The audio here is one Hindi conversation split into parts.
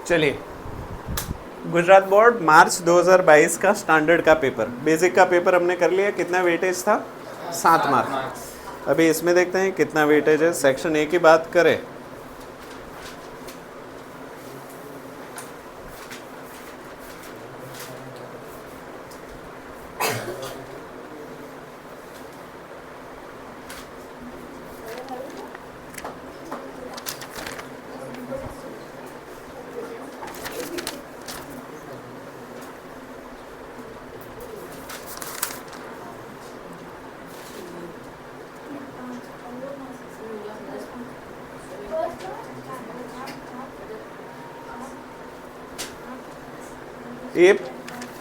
चलिए, गुजरात बोर्ड मार्च 2022 का स्टैंडर्ड का पेपर, बेसिक का पेपर हमने कर लिया। कितना वेटेज था? 7 मार्क। अभी इसमें देखते हैं कितना वेटेज है। सेक्शन ए की बात करें, ये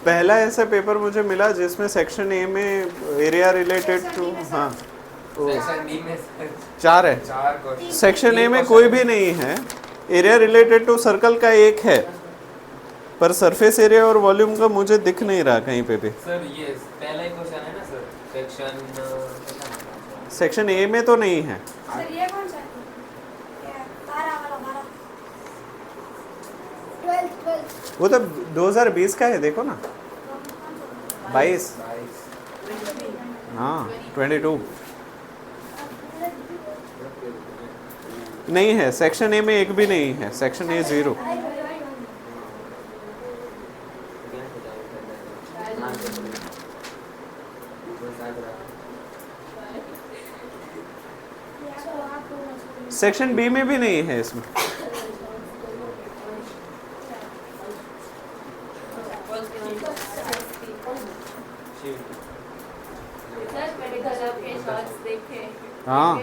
पहला ऐसा पेपर मुझे मिला जिसमें सेक्शन ए में एरिया रिलेटेड टू, हाँ सेक्शन बी में 4 है। 4 क्वेश्चन। सेक्शन ए में कोई भी नहीं है। एरिया रिलेटेड टू सर्कल का एक है, पर सरफेस एरिया और वॉल्यूम का मुझे दिख नहीं रहा कहीं पे भी। सर ये पहला ही क्वेश्चन है ना सर, सेक्शन ए में तो नहीं है। सर ये कौन सा है? ये 12 वाला 12 वो तो 2020 का है, देखो ना 22, हाँ 22 नहीं है। सेक्शन ए में एक भी नहीं है। Section A 0। सेक्शन बी में भी नहीं है इसमें। हाँ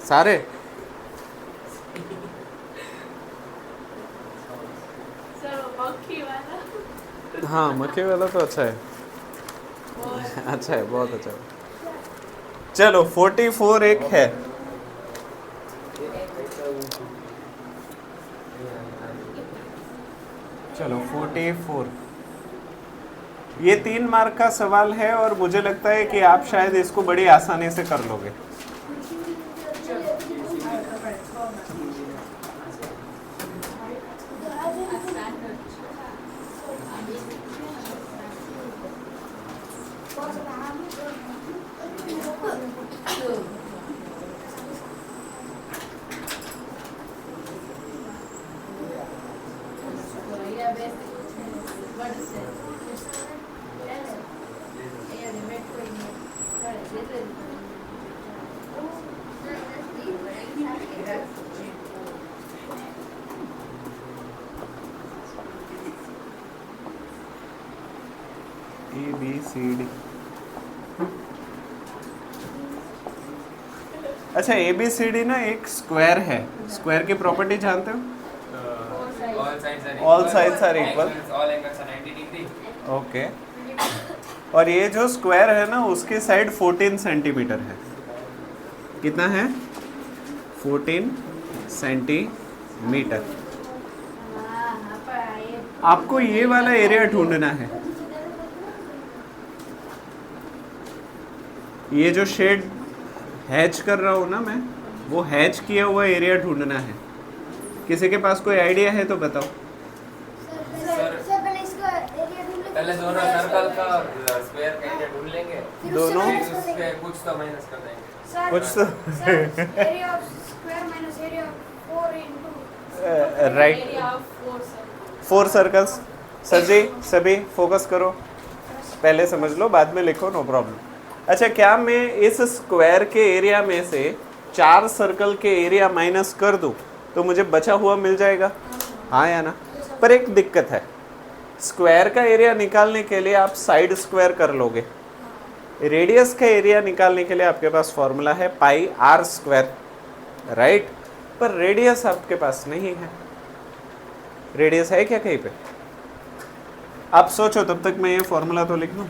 सारे हाँ, मक्खी वाला तो अच्छा है। अच्छा है, बहुत अच्छा है। चलो 44 एक है। चलो 44, ये 3 मार्क का सवाल है और मुझे लगता है कि आप शायद इसको बड़ी आसानी से कर लोगे। A B C D. अच्छा, ए बी सी डी ना एक स्क्वायर है। स्क्वायर की प्रॉपर्टी जानते हो? All sides are equal. All angles are 90 degree. Okay. और ये जो स्क्वायर है ना, उसकी साइड 14 सेंटीमीटर है। कितना है? 14 सेंटीमीटर। आपको ये वाला एरिया ढूंढना है। ये जो शेड हैच कर रहा हूँ ना मैं, वो हैच किया हुआ एरिया ढूंढना है। किसी के पास कोई आइडिया है तो बताओ। पहले दोनों सर्कल का और स्क्वायर का एरिया ढूंढ लेंगे, दोनों फिर उसके कुछ तो माइनस कर देंगे। कुछ तो area of square minus area of 4 into right. 4 circles. Sir ji सभी फोकस करो, पहले समझ लो बाद में लिखो, नो प्रॉब्लम। अच्छा, क्या मैं इस स्क्वायर के एरिया में से 4 सर्कल के एरिया माइनस कर दूं तो मुझे बचा हुआ मिल जाएगा? हाँ या ना? पर एक दिक्कत है, स्क्वायर का एरिया निकालने के लिए आप साइड स्क्वायर कर लोगे। रेडियस का एरिया निकालने के लिए आपके पास फॉर्मूला है पाई आर स्क्वायर, राइट? पर रेडियस आपके पास नहीं है। रेडियस है क्या कहीं पे? आप सोचो, तब तक मैं ये फॉर्मूला तो लिख दूं।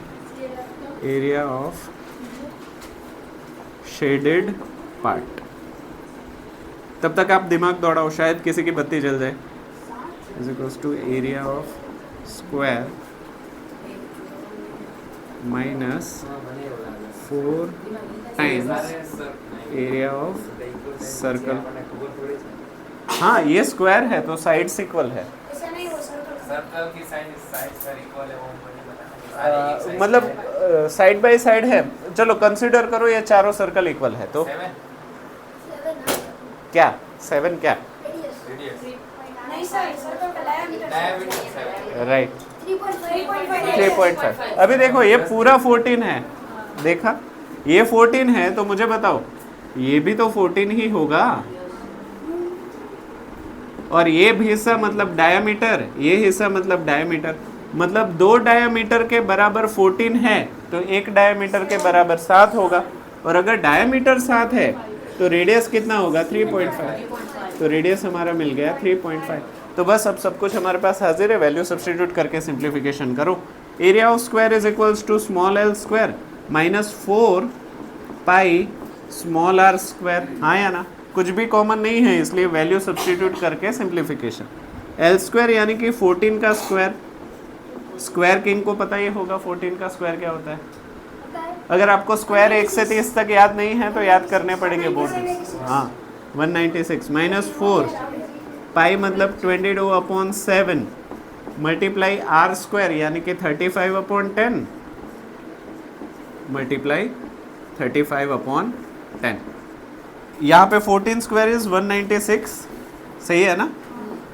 Area of shaded part. तब तक आप दिमाग दौड़ाओ, शायद किसी की बत्ती जल जाए। Is equals to area of square minus 4 times area of circle हाँ ये स्क्वायर है तो साइड्स इक्वल है। ऐसा नहीं हो सर्कल सर्कल की साइड सर इक्वल है वो मुझे बताना है। मतलब साइड बाय साइड है। चलो कंसीडर करो ये चारों सर्कल इक्वल है तो 7 क्या 7 क्या रेडियस नहीं सर सर्कल का डायमीटर डायमीटर 7 राइट 3.5 3.5। अभी देखो ये पूरा 14 है, देखा ये 14 है तो मुझे बताओ ये भी तो 14 ही होगा। और ये भी हिस्सा मतलब डायमीटर, ये हिस्सा मतलब डायमीटर, मतलब दो डायमीटर के बराबर 14 है तो एक डायमीटर के बराबर 7 होगा। और अगर डायमीटर 7 है तो रेडियस कितना होगा 3.5। तो रेडियस हमारा मिल गया 3.5। तो बस अब सब कुछ हमारे पास हाजिर है, वैल्यू सब्स्टिट्यूट करके सिंप्लीफिकेशन करो। Area of square is equals to small L square minus 4 pi small R square. हाँ या ना, कुछ भी कॉमन नहीं है इसलिए वैल्यू सब्स्टिट्यूट करके सिंप्लीफिकेशन। एल स्क्वायर यानी कि 14 का स्क्वायर, स्क्वायर किंग को पता ही होगा 14 का स्क्वायर क्या होता है। अगर आपको स्क्वायर 1 से 30 तक याद नहीं है तो याद करने पड़ेंगे बोर्ड। हाँ 196 माइनस 4 पाई मतलब 22/7 मल्टीप्लाई आर स्क्वायर यानी कि 35/10 मल्टीप्लाई 35/10। यहाँ पे 14 स्क्वायर इज 196, सही है ना।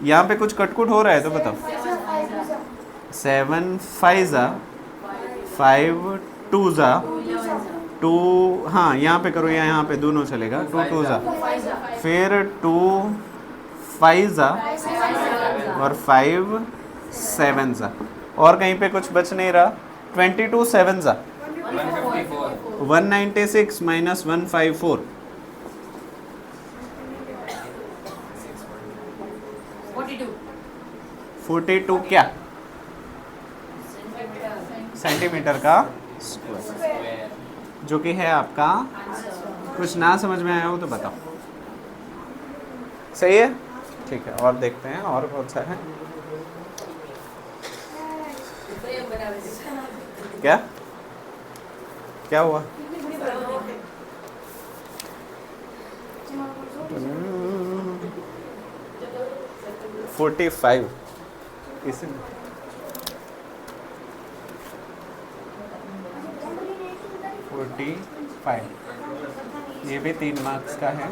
यहाँ पे कुछ कटकुट हो रहा है तो बताओ। 7 5 5 2 2, हाँ यहाँ पे करो या यहाँ पे दोनों चलेगा। 2 2 फिर 2 5 और 5 7 और कहीं पे कुछ बच नहीं रहा। 22 7 154 196 माइनस 154 42 क्या सेंटीमीटर का स्क्वायर, जो कि है आपका। कुछ ना समझ में आया हो तो बताओ। सही है, ठीक है। और देखते हैं और बहुत सा है क्या क्या हुआ। 45 इसमें 45 ये भी 3 मार्क्स का है।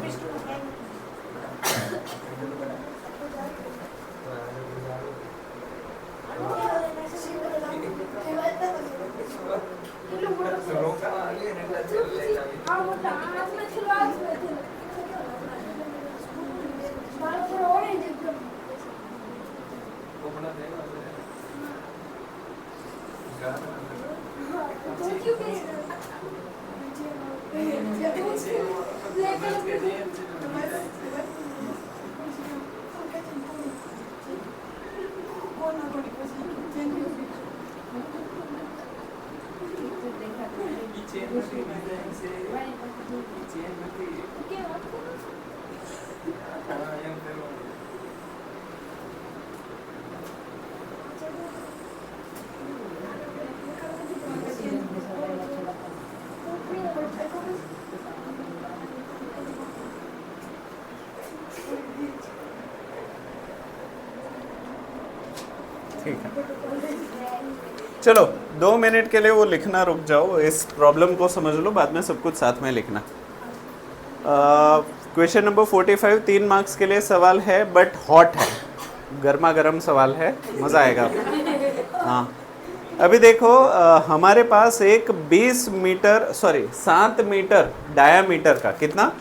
ठीक है, चलो 2 मिनट के लिए वो लिखना रुक जाओ, इस प्रॉब्लम को समझ लो, बाद में सब कुछ साथ में लिखना। क्वेश्चन नंबर 45 3 मार्क्स के लिए सवाल है, बट हॉट है, गर्मा गर्म सवाल है, मज़ा आएगा। हाँ अभी देखो हमारे पास एक 7 मीटर डायामीटर का, कितना,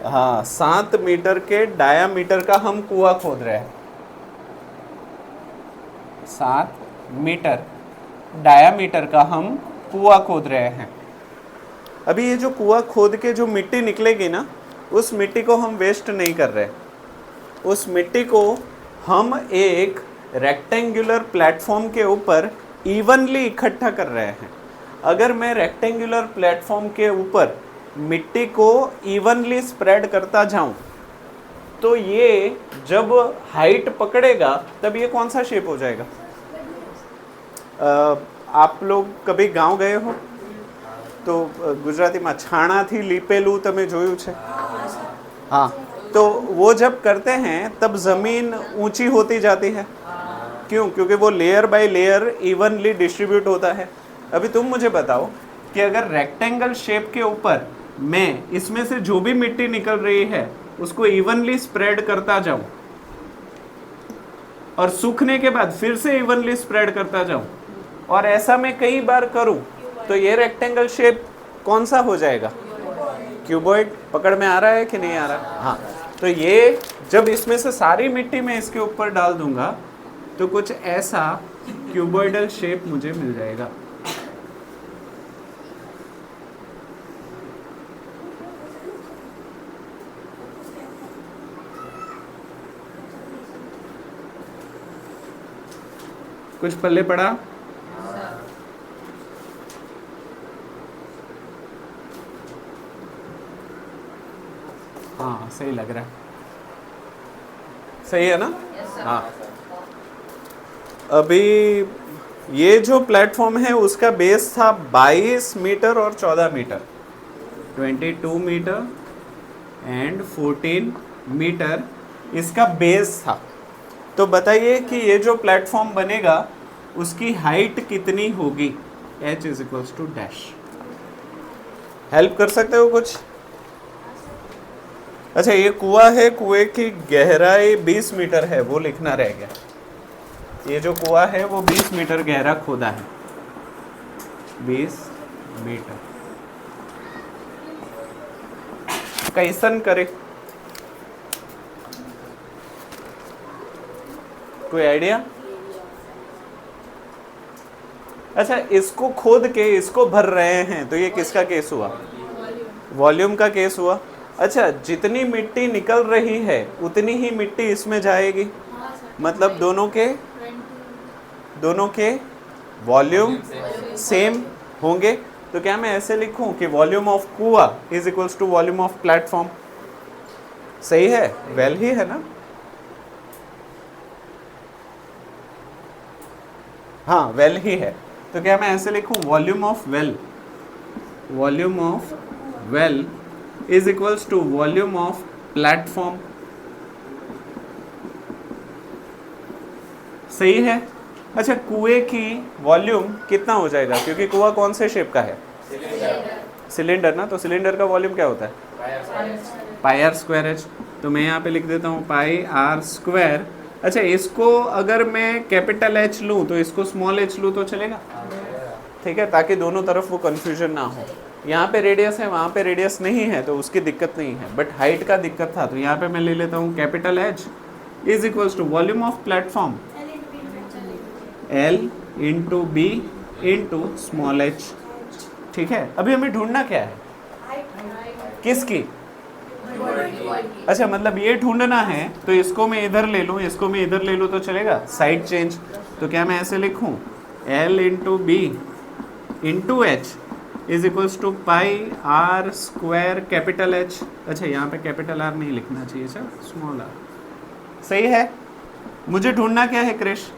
हाँ 7 मीटर के डायामीटर का हम कुआं खोद रहे हैं। 7 मीटर डायामीटर का हम कुआं खोद रहे हैं। अभी ये जो कुआं खोद के जो मिट्टी निकलेगी ना, उस मिट्टी को हम वेस्ट नहीं कर रहे, उस मिट्टी को हम एक रेक्टेंगुलर प्लेटफॉर्म के ऊपर इवनली इकट्ठा कर रहे हैं। अगर मैं रेक्टेंगुलर प्लेटफॉर्म के ऊपर मिट्टी को इवनली स्प्रेड करता जाऊं तो ये जब हाइट पकड़ेगा तब ये कौन सा शेप हो जाएगा। आप लोग कभी गांव गए हो तो ગુજરાતીમાં છાણાથી લીપેલું તમે જોયું છે? હા तो वो जब करते हैं तब ज़मीन ऊंची होती जाती है। क्यों? क्योंकि वो layer by layer evenly distribute होता है। अभी तुम मुझे बताओ कि अगर रेक्टेंगल शेप के ऊपर मैं इसमें से जो भी मिट्टी निकल रही है उसको इवनली स्प्रेड करता जाऊं और सूखने के बाद फिर से इवनली स्प्रेड करता जाऊं और ऐसा मैं कई बार करूं, तो ये रेक्टेंगल शेप कौन सा हो जाएगा? क्यूबॉइड। पकड़ में आ रहा है कि नहीं आ रहा? हाँ। तो ये जब इसमें से सारी मिट्टी मैं इसके ऊपर डाल दूंगा तो कुछ ऐसा क्यूबॉइडल शेप मुझे मिल जाएगा। कुछ पल्ले पड़ा? हाँ, सही लग रहा है। सही है ना? हाँ। अभी ये जो प्लेटफॉर्म है उसका बेस था 22 मीटर और 14 मीटर, 22 मीटर एंड 14 मीटर इसका बेस था। तो बताइए कि ये जो प्लेटफॉर्म बनेगा उसकी हाइट कितनी होगी? h is equals to dash. Help कर सकते हो कुछ? अच्छा, ये कुआं है, कुएं की गहराई 20 मीटर है, वो लिखना रह गया। ये जो कुआं है वो 20 मीटर गहरा खोदा है, 20 मीटर। कैसन करे? कोई आइडिया? अच्छा, इसको खोद के इसको भर रहे हैं तो ये किसका केस हुआ? वॉल्यूम का केस हुआ। अच्छा, जितनी मिट्टी निकल रही है उतनी ही मिट्टी इसमें जाएगी, मतलब दोनों के वॉल्यूम सेम होंगे। तो क्या मैं ऐसे लिखूं कि वॉल्यूम ऑफ कुआ is equals to volume of platform? सही है? वेल ही है ना? हाँ, वेल ही है। तो क्या मैं ऐसे लिखूं volume of well is equals to volume of platform? सही है। अच्छा, कुएं की वॉल्यूम कितना हो जाएगा? क्योंकि कुआं कौन से शेप का है? सिलेंडर ना। तो सिलेंडर का वॉल्यूम क्या होता है? पाई आर स्क्वायर एच। तो मैं यहाँ पे लिख देता हूँ पाई आर स्क्वायर। अच्छा, इसको अगर मैं कैपिटल एच लूँ तो इसको स्मॉल एच लूँ तो चलेगा? ठीक है, ताकि दोनों तरफ वो कन्फ्यूजन ना हो। यहाँ पे रेडियस है, वहाँ पे रेडियस नहीं है, तो उसकी दिक्कत नहीं है, बट हाइट का दिक्कत था। तो यहाँ पे मैं ले लेता हूँ capital H is equals to volume of platform L into B into small H. ठीक है, अभी हमें ढूंढना क्या है? किसकी? अच्छा, मतलब ये ढूंढना है तो इसको मैं इधर ले लूँ, इसको मैं इधर ले लूँ तो चलेगा? Side change. तो क्या मैं ऐसे लिखूँ L into B into H is equals to pi R square capital H. अच्छा, यहाँ पे कैपिटल आर नहीं लिखना चाहिए, सर स्मॉल आर। सही है। मुझे ढूंढना क्या है क्रिश?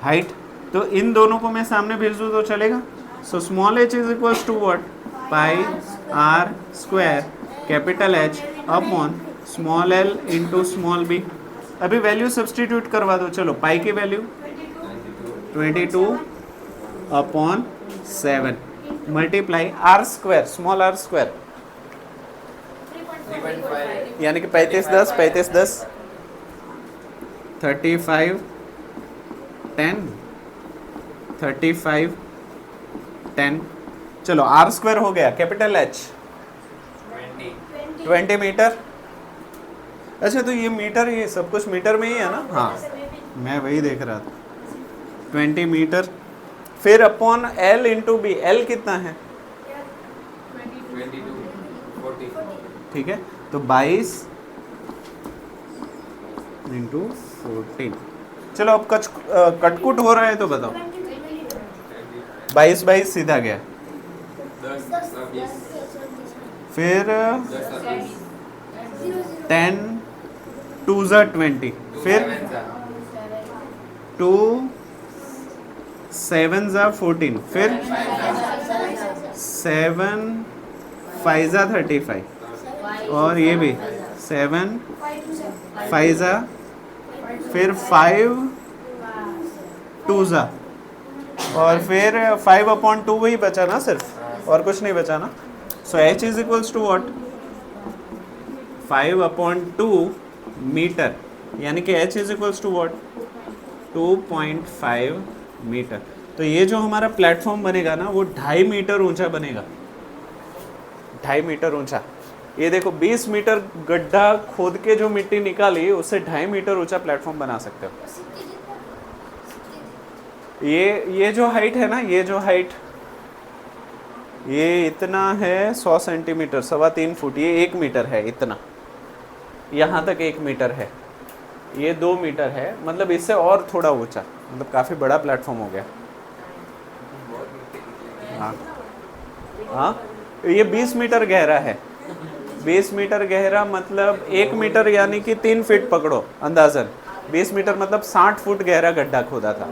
हाइट। तो इन दोनों को मैं सामने भेज दूँ तो चलेगा? So small H is equals to what? Pi R square capital H upon small L into small B. अभी वैल्यू सब्सटीट्यूट करवा दो। चलो, पाई की value 22 upon 7 multiply R square, small R square, 3.5 यानी कि 35 10 35 10 35 10 35 10। चलो, आर स्क्वायर हो गया, कैपिटल एच 20 मीटर। अच्छा, तो ये मीटर, ये सब कुछ मीटर में ही है ना? हाँ, मैं वही देख रहा था। 20 मीटर। फिर upon L into B. L कितना है? 22 40। ठीक है, तो 22 इंटू 14। चलो, अब कटकुट हो रहा है तो बताओ। 22 22 सीधा गया। 10 20 फिर 10 10 2 ज़ा 20। फिर 2 7 ज़ा 14। फिर 7 5 ज़ा 35। और ये भी 7 5 to 7. 5 ज़ा, फिर 5 2 ज़ा, और फिर 5/2 वही बचा ना सिर्फ, और कुछ नहीं बचा ना. So h is equals to what, 5/2 metre, यानी कि h is equals to what, 2.5 metre. तो ये जो हमारा प्लेटफॉर्म बनेगा ना वो 2.5 मीटर ऊंचा बनेगा, 2.5 मीटर ऊंचा. ये देखो 20 मीटर गड्ढा खोद के जो मिट्टी निकाली उससे 2.5 मीटर ऊंचा प्लेटफॉर्म बना सकते हो. ये जो हाइट है ना, ये जो हाइट, ये इतना है 100 सेंटीमीटर, 3.25 फुट, ये 1 मीटर है इतना, यहाँ तक 1 मीटर है, ये 2 मीटर है, मतलब इससे और थोड़ा ऊंचा, मतलब काफ़ी बड़ा प्लेटफॉर्म हो गया. हाँ हाँ, ये 20 मीटर गहरा है, 20 मीटर गहरा मतलब 1 मीटर यानी कि 3 फीट पकड़ो अंदाजन, 20 मीटर मतलब 60 फुट गहरा गड्ढा खोदा था.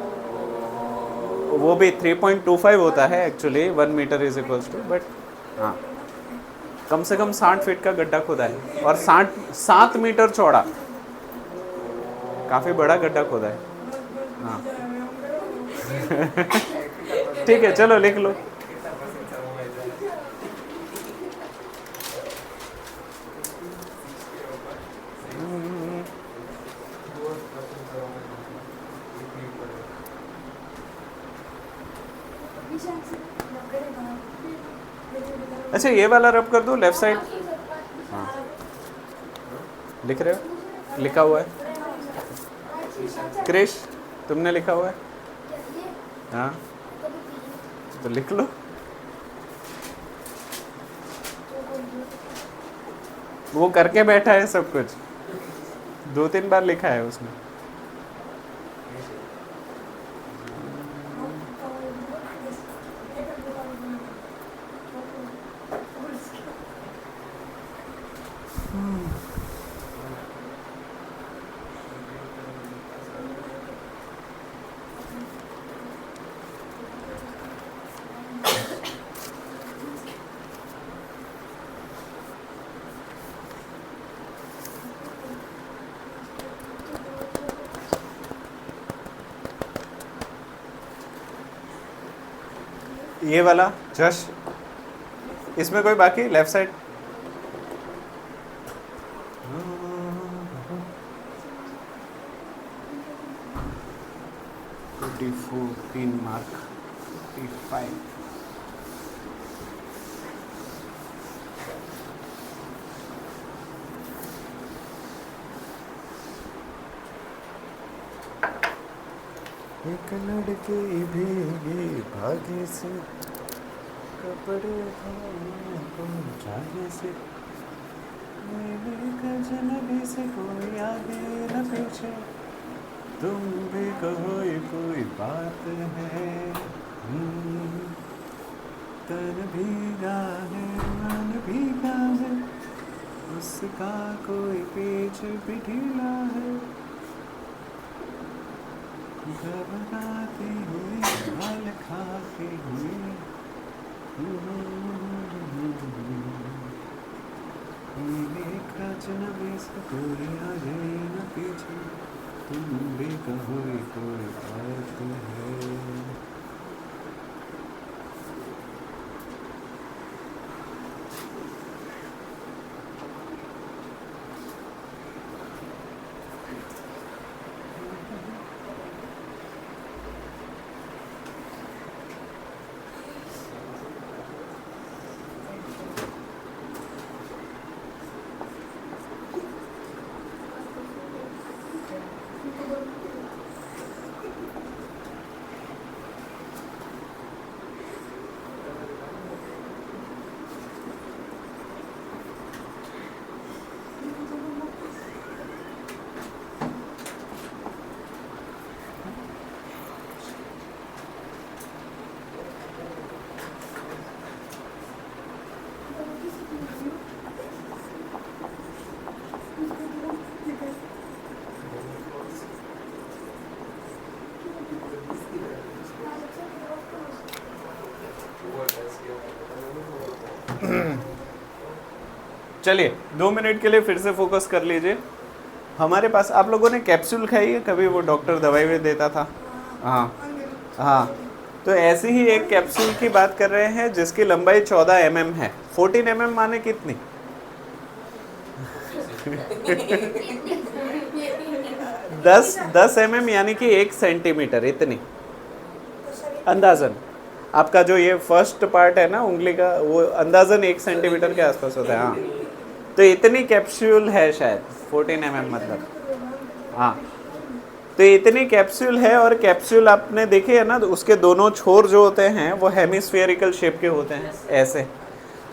वो भी 3.25 होता है actually, 1 metre is equals to, but हाँ कम से कम 60 फीट का गड्ढा खोदा है, और 7 मीटर चौड़ा, काफ़ी बड़ा गड्ढा खोदा है. हाँ ठीक है, चलो लिख लो. अच्छा ये वाला रब कर दो लेफ्ट साइड. हाँ लिख रहे हो, लिखा हुआ है. क्रिश तुमने लिखा हुआ है. हाँ तो लिख लो. वो करके बैठा है सब कुछ, 2-3 बार लिखा है उसने. ये वाला जश, इसमें कोई बाकी लेफ्ट साइड. तीन मार्क 55. एक लड़के भीगे भागे से कपड़े जागे से, जनबी से कोई आगे न पीछे, तुम भी कहो ये कोई बात है. तन भीगा है मन भीगा है, उसका कोई पेच भी ढीला है. घबराती हुई हाल खाती हुई, अजनबी से कोई आगे न पीछे, तुम भी कहो ये कोई बात है. चलिए 2 मिनट के लिए फिर से फोकस कर लीजिए। हमारे पास आप लोगों ने कैप्सूल खाई है कभी? वो डॉक्टर दवाई में देता था। हाँ हाँ, तो ऐसी ही एक कैप्सूल की बात कर रहे हैं जिसकी लंबाई 14 mm है। 14 mm माने कितनी? 10 mm यानी कि 1 सेंटीमीटर, इतनी अंदाजन। आपका जो ये फर्स्ट पार्ट है ना उंगली का, वो अंदाजन 1 सेंटीमीटर के आसपास होता है। हाँ, तो इतनी कैप्सूल है शायद 14 mm मतलब। हाँ, तो इतनी कैप्सूल है, और कैप्सूल आपने देखे है ना, तो उसके दोनों छोर जो होते हैं वो हेमिस्फेरिकल शेप के होते हैं ऐसे।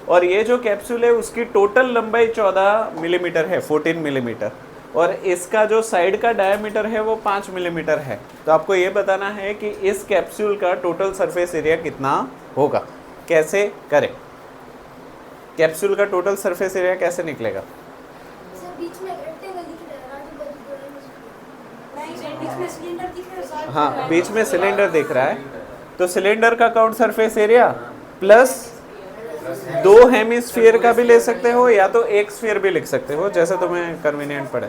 और ये जो कैप्सूल है उसकी टोटल लंबाई 14 मिलीमीटर है, 14 मिलीमीटर, और इसका जो साइड का डायमीटर है वो 5 मिलीमीटर है। तो आपको ये बताना है कि इस कैप्सूल का टोटल सरफेस एरिया कितना होगा। कैसे करें? कैप्सूल का टोटल सरफेस एरिया कैसे निकलेगा? सर बीच में रेक्टेंगल दिख रहा है, बीच में सिलेंडर दिख रहा है। हाँ, बीच में सिलेंडर दिख रहा है, तो सिलेंडर का count surface area plus 2 hemisphere का भी ले सकते हो, या तो एक स्फीयर भी लिख सकते हो, जैसे तुम्हें कन्वीनियंट पड़े।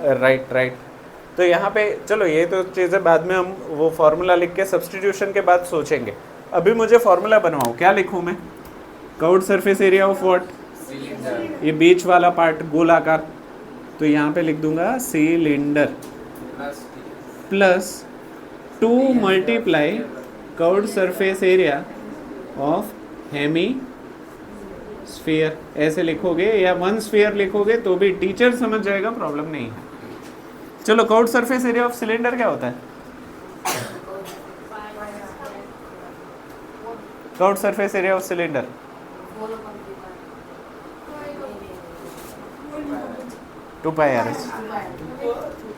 राइट। तो यहाँ पे चलो, ये तो चीज़ें बाद में हम वो फार्मूला लिख के सब्स्टिट्यूशन के बाद सोचेंगे। अभी मुझे फार्मूला बनवाओ, क्या लिखूँ मैं? Count surface area of what? ये बीच वाला पार्ट गोलाकार, तो यहाँ पे लिख दूंगा cylinder plus 2 multiply curved surface area of hemisphere. ऐसे लिखोगे या 1 स्फीयर लिखोगे तो भी टीचर समझ जाएगा, प्रॉब्लम नहीं है। चलो, curved surface area of cylinder क्या होता है? Curved surface area of cylinder 2 pi R H.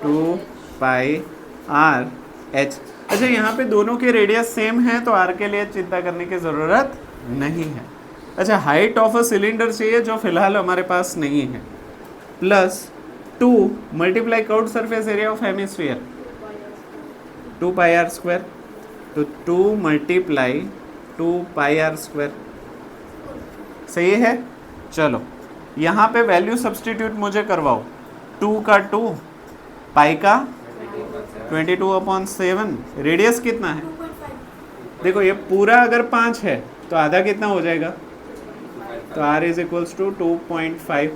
2 pi R H. अच्छा, यहाँ पे दोनों के रेडियस सेम है तो आर के लिए चिंता करने की ज़रूरत नहीं है। अच्छा, हाइट ऑफ अ सिलेंडर चाहिए जो फिलहाल हमारे पास नहीं है, plus 2 multiply curved surface area of hemisphere 2 pi R square, तो 2 मल्टीप्लाई 2 पाई आर स्क्वायर। सही है? चलो, यहाँ पे वैल्यू सब्स्टिट्यूट मुझे करवाओ। 2 का 2, पाई का 22/7, रेडियस कितना है? देखो, ये पूरा अगर 5 है तो आधा कितना हो जाएगा? तो r इज इक्वल्स टू 2.5,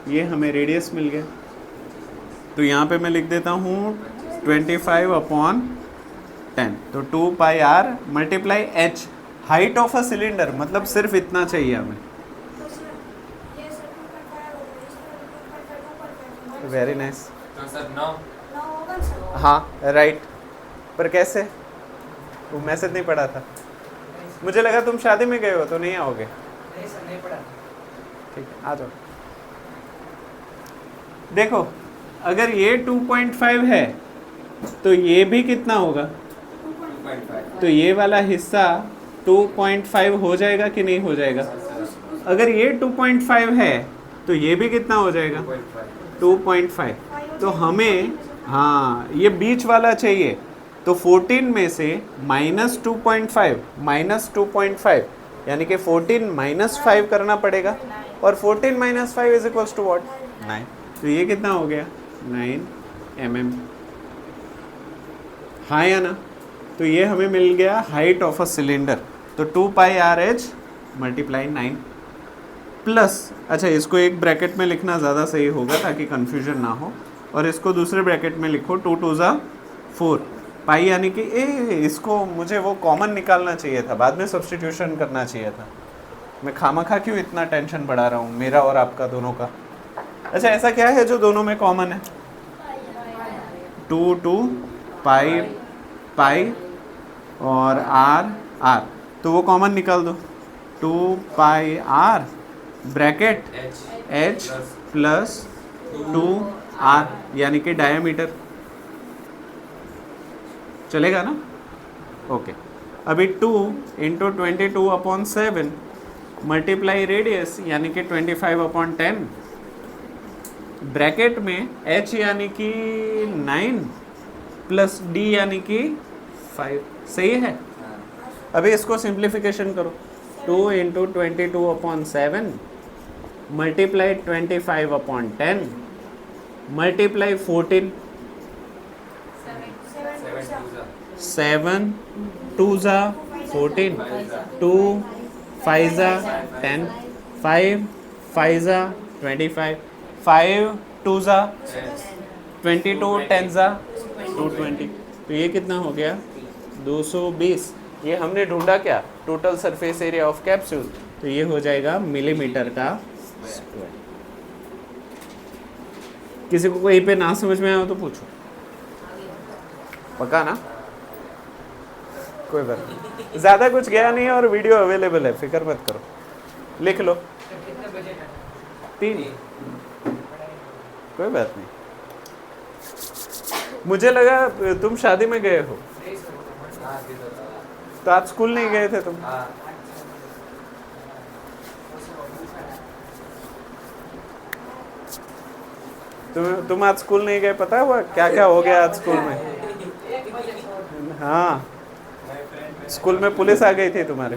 ये हमें रेडियस मिल गया। तो यहाँ पे मैं लिख देता हूँ 25/10, तो 2 पाई r multiply h, height of a cylinder, मतलब सिर्फ इतना चाहिए हमें। Very nice. तो सर 9 हाँ, राइट। पर कैसे? वो मैसेज नहीं पढ़ा था, मुझे लगा तुम शादी में गए हो तो नहीं आओगे। नहीं सर, नहीं पढ़ा। ठीक है, आ जाओ। देखो, अगर ये 2.5 है तो ये भी कितना होगा? 2.5। तो ये वाला हिस्सा 2.5 हो जाएगा कि नहीं हो जाएगा? अगर ये 2.5 है तो ये भी कितना हो जाएगा? 2.5। तो हमें, हाँ, ये बीच वाला चाहिए, तो 14 में से -2.5 यानी कि 14 -5 करना पड़ेगा, और 14 - 5 इज इक्वल्स टू व्हाट? 9। तो ये कितना हो गया? 9 mm। हाँ या ना? तो ये हमें मिल गया हाइट ऑफ अ सिलेंडर। तो 2 pi R H multiply 9 plus, अच्छा, इसको एक ब्रैकेट में लिखना ज़्यादा सही होगा ताकि कन्फ्यूजन ना हो, और इसको दूसरे ब्रैकेट में लिखो 2 2 ज़ा 4 पाई, यानी कि इसको मुझे वो कॉमन निकालना चाहिए था, बाद में सब्स्टिट्यूशन करना चाहिए था। मैं खामखा क्यों इतना टेंशन बढ़ा रहा हूँ, मेरा और आपका दोनों का। अच्छा, ऐसा क्या है जो दोनों में कॉमन है? 2 पाई पाई और आर, तो वो कॉमन निकाल दो। 2 pi r bracket h plus 2 r, यानी कि डायमीटर। चलेगा ना? ओके। अभी 2 इंटू 22/7 मल्टीप्लाई रेडियस यानी कि 25/10, ब्रैकेट में h यानी कि 9 प्लस d यानी कि 5। सही है? अभी इसको सिंप्लीफिकेशन करो। 2 इंटू 22/7 मल्टीप्लाई 25/10 मल्टीप्लाई 14 7 2 जा 14 2 5 जा 10 5 5 जा 25 5 2 जा 22 10 जा 220 तो ये कितना हो गया 220 ये हमने ढूंढा क्या total surface area of capsule तो ये हो जाएगा मिलीमीटर का स्क्वायर। किसी को कहीं पे ना समझ में आया तो पूछो पक्का ना कोई बात नहीं ज़्यादा कुछ गया नहीं है और वीडियो अवेलेबल है फिक्र मत करो लिख लो 3 कोई बात नहीं मुझे लगा तुम शादी में गए हो तो आज स्कूल नहीं गए थे तुम तुम आज स्कूल नहीं गए पता हुआ क्या क्या हो गया आज स्कूल में हाँ स्कूल में पुलिस आ गई थी तुम्हारे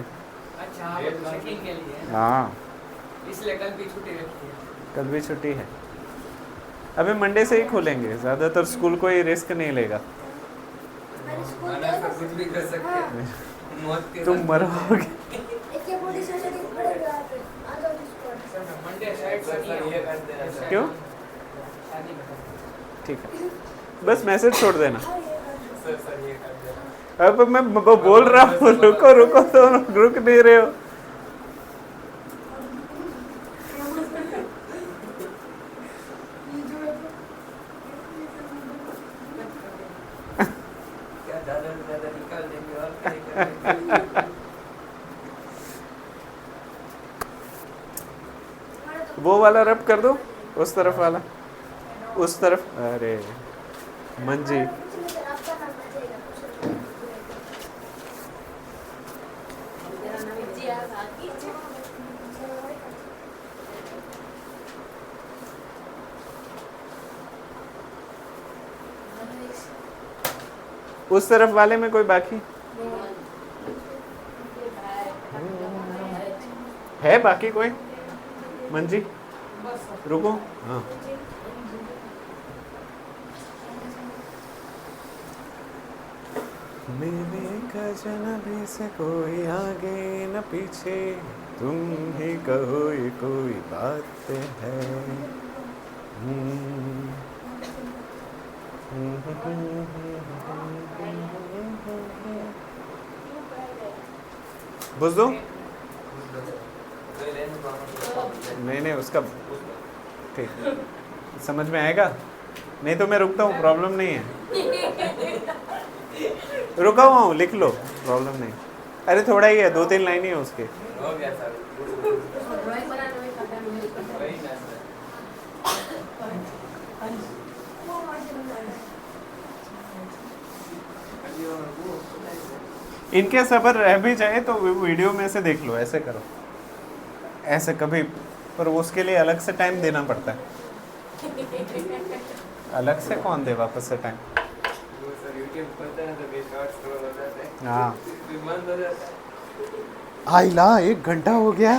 हाँ इसलिए कल भी छुट्टी रखी है। कल भी छुट्टी है अभी मंडे से ही खोलेंगे ज़्यादातर स्कूल कोई रिस्क नहीं लेगा मैंने स्कूल मना गया कर था। कुछ भी कर सकते हैं मौत के तुम बाद। मरोगे एक ये पुलिस स्टेशन के खड़े हुए यहाँ पे आ जाओ जिसको मंडे साइड सर ये कर देना सर। क्यों ठीक है बस मैसेज छोड़ देना हाँ, ये कर दो। सर ये कर देना। अब मैं बोल रहा हूँ रुको रुको तो रुक नहीं रहे हो क्या ज्यादा से ज्यादा निकाल देंगे और क्या करेंगे। वो वाला रब कर दो उस तरफ वाला उस तरफ अरे मंजी कुछ नहीं सर, आपका नाम आ जाएगा, कुछ नहीं। तेरा नाम जिया साथी उस तरफ वाले में कोई बाकी है बाकी कोई मंजी रुको हाँ मेरे अजनबी से कोई आगे न पीछे तुम ही कहो ये कोई बात है बुझ दो नहीं नहीं उसका ठीक समझ में आएगा नहीं तो मैं रुकता हूँ प्रॉब्लम नहीं है रुका हुआ हूँ लिख लो प्रॉब्लम नहीं अरे थोड़ा ही है 2-3 लाइन ही है उसके हो गया सर ड्राइंग बनाने में खाता मेरे को वही ना सर इनके सबर रह भी जाए तो वीडियो में से देख लो ऐसे करो ऐसे कभी पर उसके लिए अलग से टाइम देना पड़ता है अलग से कौन दे वापस से टाइम वो सर यूट्यूब खोलते हैं तो शॉर्ट्स स्क्रॉल हो जाते हैं हाँ फिर बंद हो जाता है आइला 1 घंटा हो गया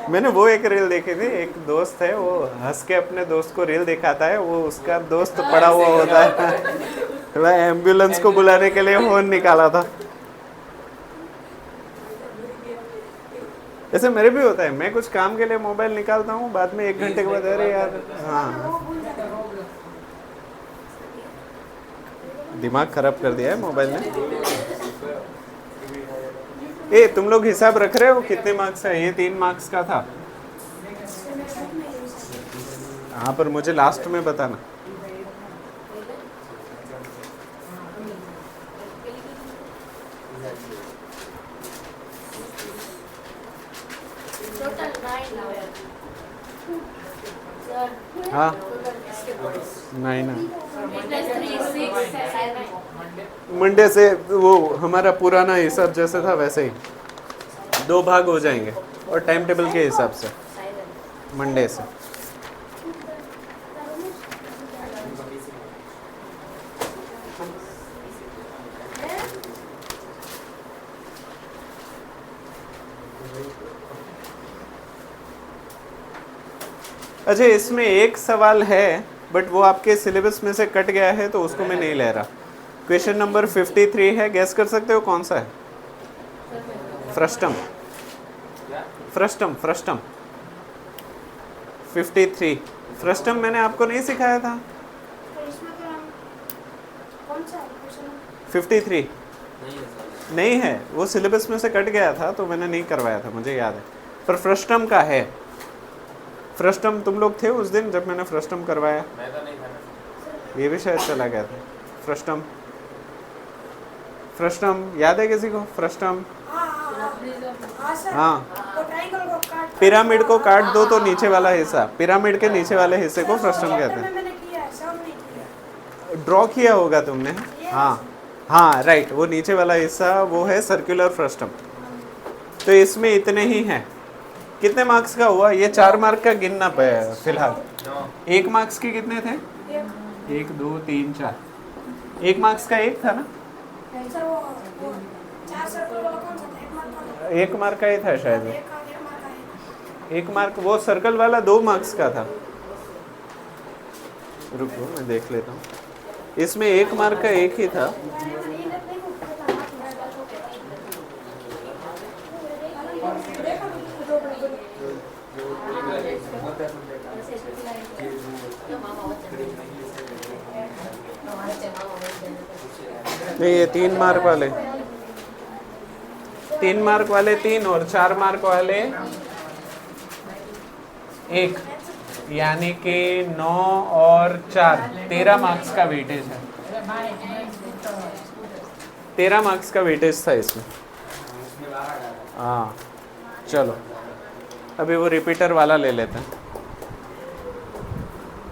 मैंने वो एक रील देखी थी एक दोस्त है वो हंस के अपने दोस्त को रील दिखाता है वो उसका दोस्त पड़ा हुआ होता है थोड़ा एम्बुलेंस को बुलाने के लिए फोन निकाला था ऐसे मेरे भी होता है मैं कुछ काम के लिए मोबाइल निकालता हूँ बाद में 1 घंटे के बाद अरे यार हाँ दिमाग खराब कर दिया है मोबाइल ने ए तुम लोग हिसाब रख रहे हो कितने मार्क्स है ये 3 मार्क्स का था हाँ पर मुझे लास्ट में बताना टोटल 9 सर हाँ इसके पॉइंट्स नहीं ना मंडे मंडे से वो हमारा पुराना हिसाब जैसे था वैसे ही 2 भाग हो जाएंगे और टाइम टेबल के हिसाब से मंडे से अच्छा इसमें एक सवाल है बट वो आपके सिलेबस में से कट गया है तो उसको मैं नहीं ले रहा। क्वेश्चन नंबर 53 है, गैस कर सकते हो कौन सा है? Frustum, frustum, frustum 53। फ्रस्टम मैंने आपको नहीं सिखाया था? तो इसमें तो हम कौन सा है क्वेश्चन? 53 नहीं है सर। नहीं है, वो सिलेबस में से कट गया था तो मैंने नहीं करवाया था, मुझे याद है। पर फ्रस्टम का है। फ्रस्टम तुम लोग थे उस दिन जब मैंने फ्रस्टम करवाया? मैं तो नहीं था ना। ये भी शायद चला गया था। फ्रस्टम, फ्रस्टम याद है किसी को? फ्रस्टम, हाँ हाँ हाँ हाँ सर। हाँ। तो ट्रायंगल को काट पिरामिड को काट दो तो नीचे वाला हिस्सा, पिरामिड के नीचे वाले हिस्से को फ्रस्टम कहते हैं। मैंने किया है, सब नहीं किया। ड्रॉ किया होगा तुमने। हाँ हाँ राइट, वो नीचे वाला हिस्सा वो है सर्कुलर फ्रस्टम। तो इसमें इतने ही हैं। कितने मार्क्स का हुआ? ये 4 मार्क का गिनना पे फिलहाल। 1 मार्क्स के कितने थे? 1 2 3 4। 1 मार्क्स का एक था ना? सर वो 4 सर्कल वाला कौन सा था? 1 मार्क का? 1 मार्क का ही था शायद। एक मार्क का है। 1 मार्क वो सर्कल वाला 2 मार्क्स का था। रुको मैं देख लेता हूँ। इसमें 1 मार्क का एक ही था। नहीं ये 3 मार्क वाले, 3 मार्क वाले 3 और 4 मार्क वाले 1, यानी कि 9 और 4 13 मार्क्स का वेटेज है। 13 मार्क्स का वेटेज था इसमें। हाँ चलो अभी वो रिपीटर वाला ले लेते हैं।